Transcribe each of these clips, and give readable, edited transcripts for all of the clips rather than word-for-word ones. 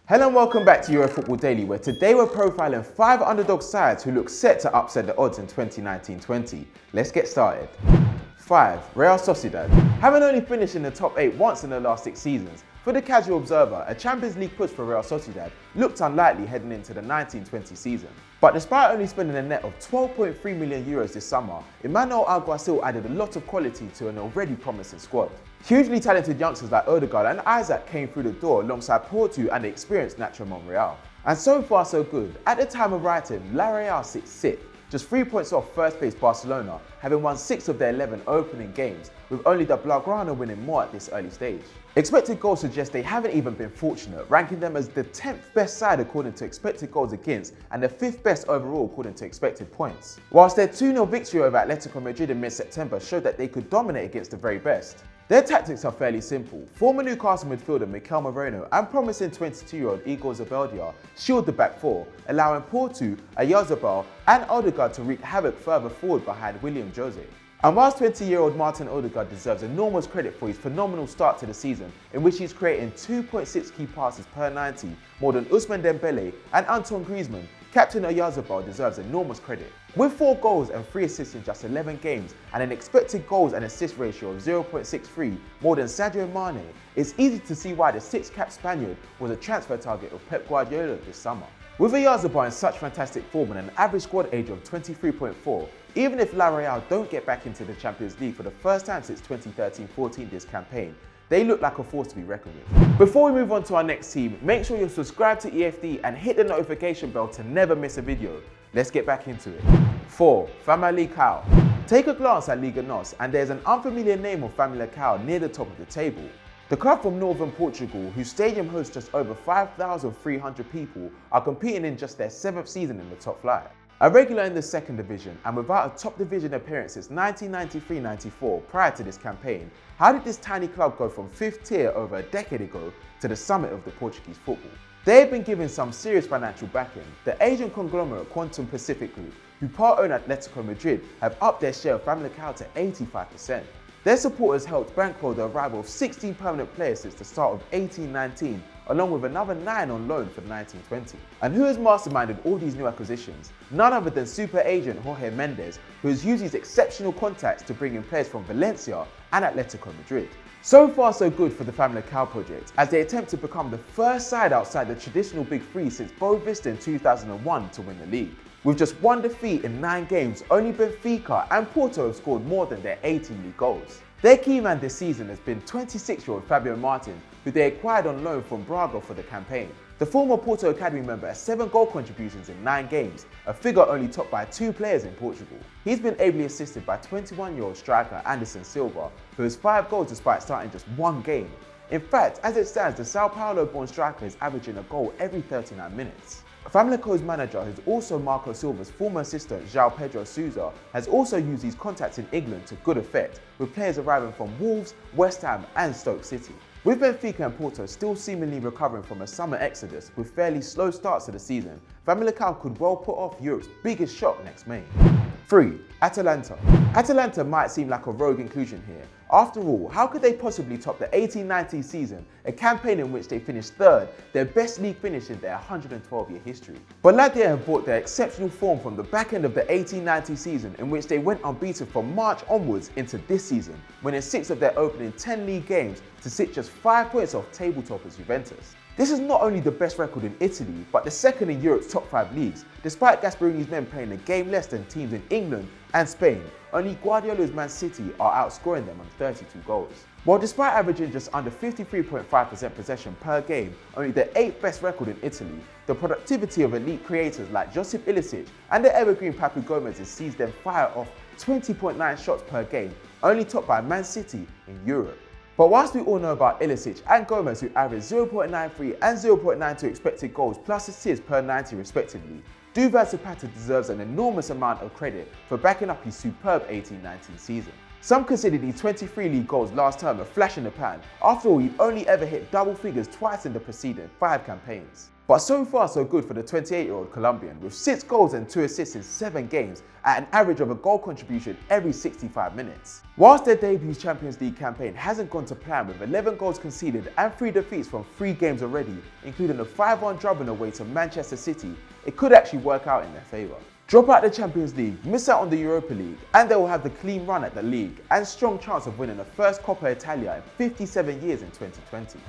Hello and welcome back to Euro Football Daily, where today we're profiling 5 underdog sides who look set to upset the odds in 2019-20. Let's get started. 5. Real Sociedad. Having only finished in the top 8 once in the last 6 seasons, for the casual observer, a Champions League push for Real Sociedad looked unlikely heading into the 19-20 season. But despite only spending a net of €12.3 million this summer, Emmanuel Alguacil added a lot of quality to an already promising squad. Hugely talented youngsters like Odegaard and Isaac came through the door alongside Porto and the experienced Nacho Monreal. And so far so good. At the time of writing, La Real sits 6th, just 3 points off first place Barcelona, having won 6 of their 11 opening games, with only the Blaugrana winning more at this early stage. Expected goals suggest they haven't even been fortunate, ranking them as the 10th best side according to expected goals against and the 5th best overall according to expected points. Whilst their 2-0 victory over Atletico Madrid in mid-September showed that they could dominate against the very best. Their tactics are fairly simple. Former Newcastle midfielder Mikel Moreno and promising 22-year-old Igor Zabeldia shield the back four, allowing Porto, Oyarzabal and Odegaard to wreak havoc further forward behind William Jose. And whilst 20-year-old Martin Odegaard deserves enormous credit for his phenomenal start to the season, in which he's creating 2.6 key passes per 90, more than Ousmane Dembele and Antoine Griezmann, Captain Oyarzabal deserves enormous credit. With 4 goals and 3 assists in just 11 games and an expected goals and assist ratio of 0.63, more than Sadio Mane, it's easy to see why the 6-cap Spaniard was a transfer target of Pep Guardiola this summer. With Oyarzabal in such fantastic form and an average squad age of 23.4, even if La Real don't get back into the Champions League for the first time since 2013-14 this campaign, they look like a force to be reckoned with. Before we move on to our next team, make sure you're subscribed to EFD and hit the notification bell to never miss a video. Let's get back into it. 4. Famalicão. Take a glance at Liga NOS and there's an unfamiliar name of Famalicão near the top of the table. The club from northern Portugal, whose stadium hosts just over 5,300 people, are competing in just their 7th season in the top flight. A regular in the 2nd division and without a top division appearance since 1993-94 prior to this campaign, how did this tiny club go from 5th tier over a decade ago to the summit of the Portuguese football? They have been given some serious financial backing. The Asian conglomerate Quantum Pacific Group, who part-own Atletico Madrid, have upped their share of Famalicão to 85%. Their supporters helped bankroll the arrival of 16 permanent players since the start of 18-19, along with another 9 on loan for 19-20. And who has masterminded all these new acquisitions? None other than super agent Jorge Mendes, who has used his exceptional contacts to bring in players from Valencia and Atletico Madrid. So far so good for the Famalicão project, as they attempt to become the first side outside the traditional Big Three since Boa Vista in 2001 to win the league. With just 1 defeat in 9 games, only Benfica and Porto have scored more than their 18 league goals. Their key man this season has been 26-year-old Fabio Martin, who they acquired on loan from Braga for the campaign. The former Porto Academy member has 7 goal contributions in 9 games, a figure only topped by 2 players in Portugal. He's been ably assisted by 21-year-old striker Anderson Silva, who has 5 goals despite starting just 1 game. In fact, as it stands, the Sao Paulo-born striker is averaging a goal every 39 minutes. Famalicão's manager, who's also Marco Silva's former assistant João Pedro Sousa, has also used his contacts in England to good effect, with players arriving from Wolves, West Ham and Stoke City. With Benfica and Porto still seemingly recovering from a summer exodus with fairly slow starts to the season, Famalicão could well put off Europe's biggest shock next May. 3. Atalanta. Atalanta might seem like a rogue inclusion here. After all, how could they possibly top the 18-19 season, a campaign in which they finished 3rd, their best league finish in their 112-year history? But Ladia have brought their exceptional form from the back end of the 18-19 season, in which they went unbeaten from March onwards into this season, winning 6 of their opening 10 league games to sit just 5 points off table toppers Juventus. This is not only the best record in Italy, but the 2nd in Europe's top 5 leagues, despite Gasperini's men playing a game less than teams in England and Spain. Only Guardiola's Man City are outscoring them on 32 goals. While despite averaging just under 53.5% possession per game, only the 8th best record in Italy, the productivity of elite creators like Josip Ilicic and the evergreen Papu Gomez sees them fire off 20.9 shots per game, only topped by Man City in Europe. But whilst we all know about Ilicic and Gomez, who average 0.93 and 0.92 expected goals plus assists per 90 respectively, Duvan Zapata deserves an enormous amount of credit for backing up his superb 18-19 season. Some consider the 23 league goals last term a flash in the pan. After all, he'd only ever hit double figures twice in the preceding 5 campaigns. But so far so good for the 28-year-old Colombian, with 6 goals and 2 assists in 7 games at an average of a goal contribution every 65 minutes. Whilst their debut Champions League campaign hasn't gone to plan, with 11 goals conceded and 3 defeats from 3 games already, including a 5-1 drubbing away to Manchester City, it could actually work out in their favour. Drop out the Champions League, miss out on the Europa League, and they will have the clean run at the league and strong chance of winning the first Coppa Italia in 57 years in 2020.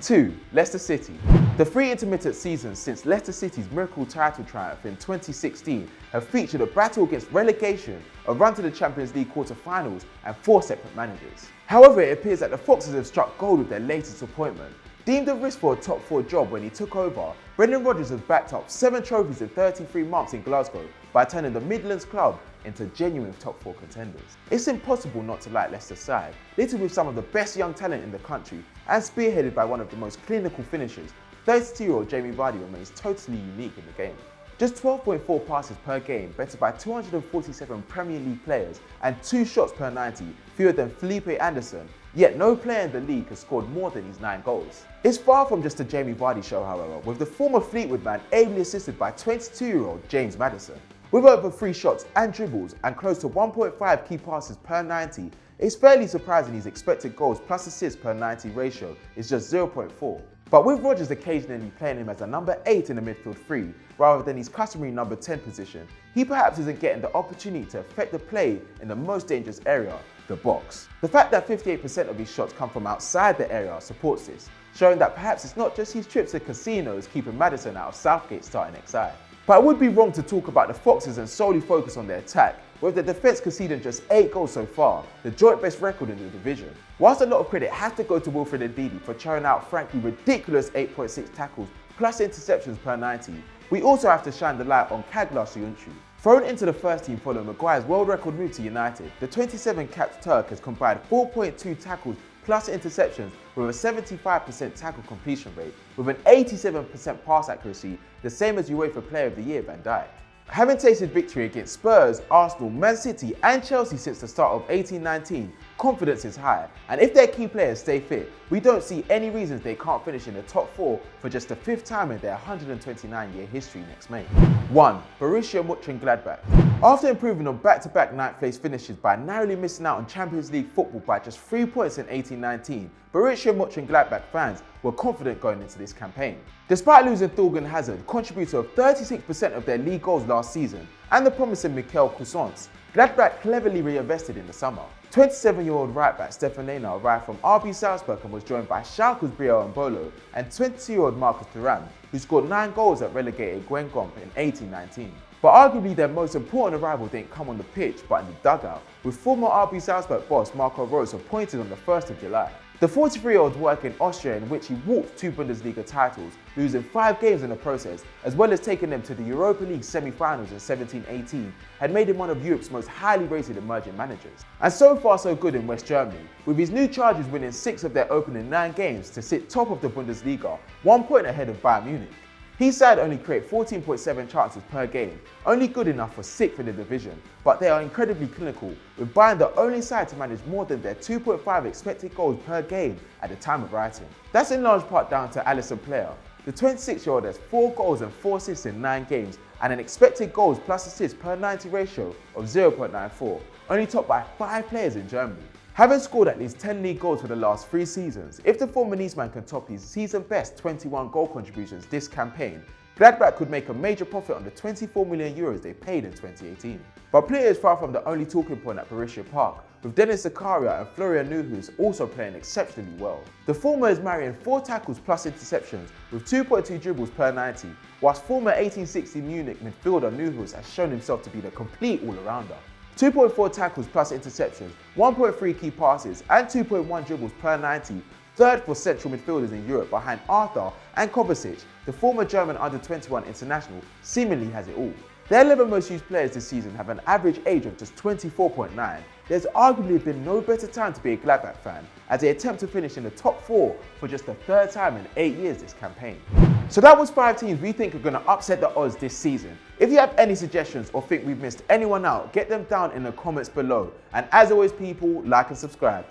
2. Leicester City. The 3 intermittent seasons since Leicester City's miracle title triumph in 2016 have featured a battle against relegation, a run to the Champions League quarter-finals, and 4 separate managers. However, it appears that the Foxes have struck gold with their latest appointment. Deemed a risk for a top 4 job when he took over, Brendan Rodgers has backed up 7 trophies in 33 months in Glasgow by turning the Midlands club into genuine top 4 contenders. It's impossible not to like Leicester's side, littered with some of the best young talent in the country and spearheaded by one of the most clinical finishers. 32-year-old Jamie Vardy remains totally unique in the game. Just 12.4 passes per game, better by 247 Premier League players, and 2 shots per 90, fewer than Felipe Anderson, yet no player in the league has scored more than his 9 goals. It's far from just a Jamie Vardy show, however, with the former Fleetwood man ably assisted by 22-year-old James Maddison. With over 3 shots and dribbles and close to 1.5 key passes per 90, it's fairly surprising his expected goals plus assists per 90 ratio is just 0.4. But with Rodgers occasionally playing him as a number 8 in the midfield 3 rather than his customary number 10 position, he perhaps isn't getting the opportunity to affect the play in the most dangerous area, the box. The fact that 58% of his shots come from outside the area supports this, showing that perhaps it's not just his trips to casinos keeping Maddison out of Southgate's starting XI. But it would be wrong to talk about the Foxes and solely focus on their attack, with the defence conceding just 8 goals so far, the joint best record in the division. Whilst a lot of credit has to go to Wilfred Ndidi for churning out frankly ridiculous 8.6 tackles plus interceptions per 90, we also have to shine the light on Kaglar Soyuncu. Thrown into the first team following Maguire's world record move to United, the 27-capped Turk has combined 4.2 tackles plus interceptions with a 75% tackle completion rate, with an 87% pass accuracy, the same as UEFA Player of the Year Van Dijk. Having tasted victory against Spurs, Arsenal, Man City and Chelsea since the start of 18-19, confidence is high, and if their key players stay fit, we don't see any reasons they can't finish in the top 4 for just the 5th time in their 129-year history next May. 1. Borussia Mönchengladbach. After improving on back-to-back 9th place finishes by narrowly missing out on Champions League football by just 3 points in 18-19, Borussia Mönchengladbach fans were confident going into this campaign. Despite losing Thorgan Hazard, contributor of 36% of their league goals last season, and the promising Mikel Cousins, Gladbach cleverly reinvested in the summer. 27-year-old right-back Stefan Lehner arrived from RB Salzburg and was joined by Schalke's Briel Mbolo and 22-year-old Marcus Thuram, who scored 9 goals at relegated Guingamp in 18-19. But arguably their most important arrival didn't come on the pitch but in the dugout, with former RB Salzburg boss Marco Rose appointed on the 1st of July. The 43-year-old's work in Austria, in which he walked 2 Bundesliga titles, losing 5 games in the process, as well as taking them to the Europa League semi-finals in 17-18, had made him one of Europe's most highly rated emerging managers. And so far so good in West Germany, with his new charges winning 6 of their opening 9 games to sit top of the Bundesliga, 1 point ahead of Bayern Munich. His side only create 14.7 chances per game, only good enough for 6th in the division, but they are incredibly clinical, with Bayern the only side to manage more than their 2.5 expected goals per game at the time of writing. That's in large part down to Alisson Player. The 26-year-old has 4 goals and 4 assists in 9 games and an expected goals plus assists per 90 ratio of 0.94, only topped by 5 players in Germany. Having scored at least 10 league goals for the last 3 seasons, if the former Niceman can top his season-best 21 goal contributions this campaign, Gladbach could make a major profit on the 24 million euros they paid in 2018. But play is far from the only talking point at Borussia Park, with Dennis Zakaria and Florian Neuhaus also playing exceptionally well. The former is marrying 4 tackles plus interceptions with 2.2 dribbles per 90, whilst former 1860 Munich midfielder Neuhaus has shown himself to be the complete all-rounder. 2.4 tackles plus interceptions, 1.3 key passes and 2.1 dribbles per 90, 3rd for central midfielders in Europe behind Arthur and Kovacic, the former German under-21 international, seemingly has it all. Their 11 most used players this season have an average age of just 24.9. There's arguably been no better time to be a Gladbach fan, as they attempt to finish in the top 4 for just the 3rd time in 8 years this campaign. So that was 5 teams we think are going to upset the odds this season. If you have any suggestions or think we've missed anyone out, get them down in the comments below. And as always people, like and subscribe.